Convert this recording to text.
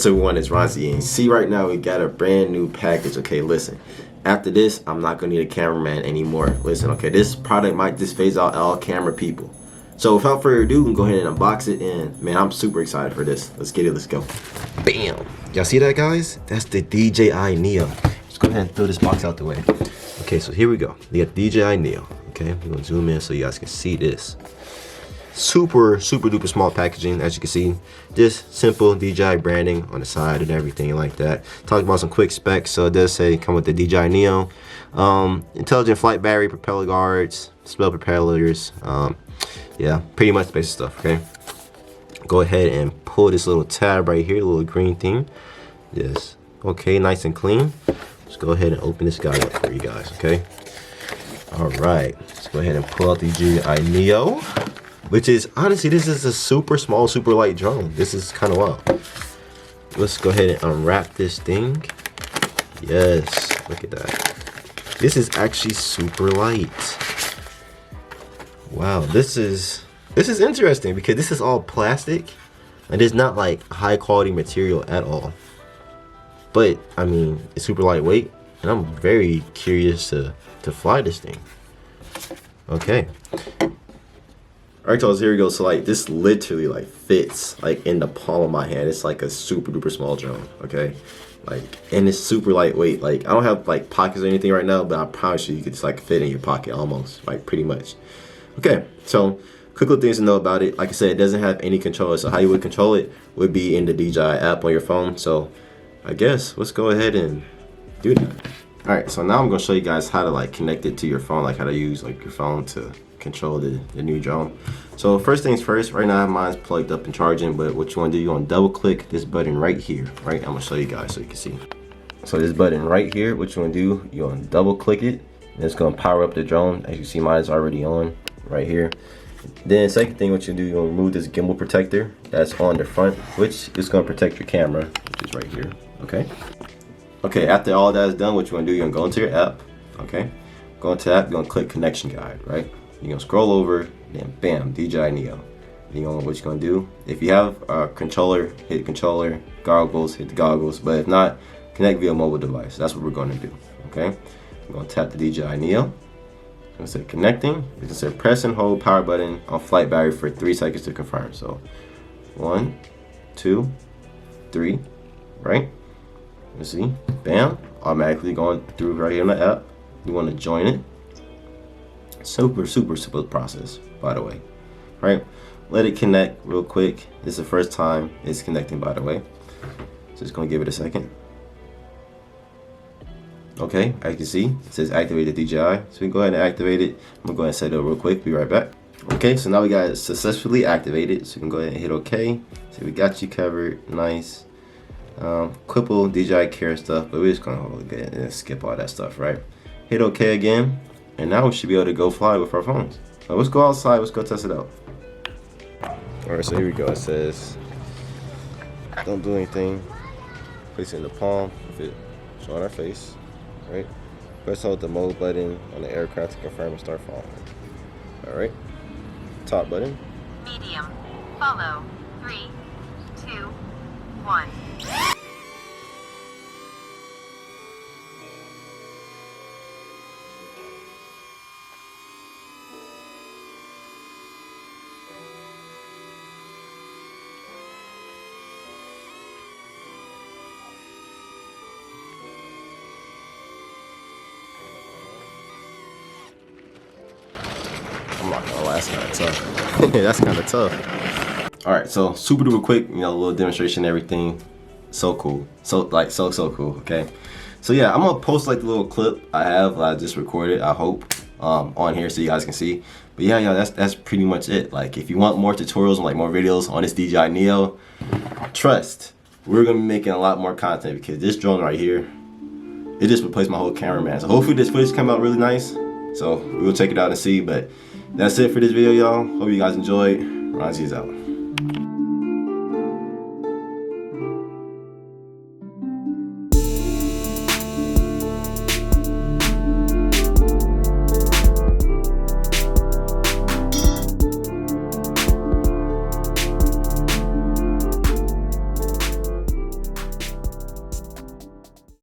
So everyone, it's ronz.y, and see right now we got a brand new package. Okay, listen, after this I'm not gonna need a cameraman anymore. Listen, okay, this product might just phase out all camera people. So without further ado, we can go ahead and unbox it, and man, I'm super excited for this. Let's get it, let's go. Bam! Y'all see that, guys? That's the DJI Neo. Let's go ahead and throw this box out the way. Okay, so here we go. We got DJI Neo. Okay, we're gonna zoom in so you guys can see this. Super duper small packaging, as you can see. Just simple DJI branding on the side and everything like that. Talking about some quick specs, so it does say come with the DJI Neo. Intelligent flight battery, propeller guards, spell propellers. Yeah, pretty much the basic stuff. Okay, go ahead and pull this little tab right here, little green thing. Yes, okay, nice and clean. Let's go ahead and open this guy up for you guys. Okay, all right, let's go ahead and pull out the DJI Neo, which is honestly, this is a super small, super light drone. This is kind of wild. Let's go ahead and unwrap this thing. Yes, look at that. This is actually super light. Wow, this is interesting because this is all plastic and it's not like high quality material at all. But I mean, it's super lightweight, and I'm very curious to fly this thing. Okay. Alright, so here we go. So like this literally like fits like in the palm of my hand. It's like a super duper small drone. Okay, like, and it's super lightweight. Like I don't have like pockets or anything right now, but I promise you could just like fit in your pocket almost, like pretty much. Okay, so quick little things to know about it. Like I said, it doesn't have any controller, so how you would control it would be in the DJI app on your phone. So I guess let's go ahead and do that. All right, so now I'm gonna show you guys how to like connect it to your phone, like how to use like your phone to control the new drone. So first things first, right now mine's plugged up and charging, but what you want to do, you want to double click this button right here, right? I'm gonna show you guys so you can see. So this button right here, what you want to do, you want to double click it, and it's gonna power up the drone. As you see, mine is already on right here. Then second thing, what you do, you'll remove this gimbal protector that's on the front, which is gonna protect your camera, which is right here. Okay, after all that is done, what you want to do, you're gonna go into your app. Okay, go into app, you're gonna click connection guide, right? You're gonna scroll over, then bam, DJI Neo. You know what you're gonna do. If you have a controller, hit controller, goggles, hit the goggles. But if not, connect via mobile device. That's what we're gonna do. Okay, I'm gonna tap the DJI Neo. I'm gonna say connecting. You can say press and hold power button on flight battery for 3 seconds to confirm. So 1, 2, 3, right? Let's see, bam, automatically going through right here on the app. You want to join it. Super simple process, by the way, right? Let it connect real quick. This is the first time it's connecting, by the way, so just gonna give it a second. Okay, as you can see, it says activate the DJI, so we can go ahead and activate it. I'm gonna go ahead and set it up real quick, be right back. Okay, so now we got it successfully activated, so we can go ahead and hit OK. So we got you covered, nice. Quipple, DJI Care stuff, but we're just gonna go ahead and skip all that stuff, right? Hit OK again, and now we should be able to go fly with our phones. So let's go outside, let's go test it out. Alright, so here we go. It says don't do anything. Place it in the palm with it showing our face, right? Press hold the mode button on the aircraft to confirm and start flying. Alright, top button. Medium, follow, 3, 2, 1. I'm not gonna lie, that's kind of tough. That's kind of tough. All right, so super duper quick, you know, a little demonstration, everything. So cool, so cool. Okay, so yeah, I'm gonna post like the little clip I just recorded, I hope, on here so you guys can see. But yeah, that's pretty much it. Like, if you want more tutorials and like more videos on this DJI Neo, trust, we're gonna be making a lot more content, because this drone right here, it just replaced my whole cameraman. So hopefully this footage come out really nice. So we'll check it out and see. But that's it for this video, y'all. Hope you guys enjoyed. ronz.y is out.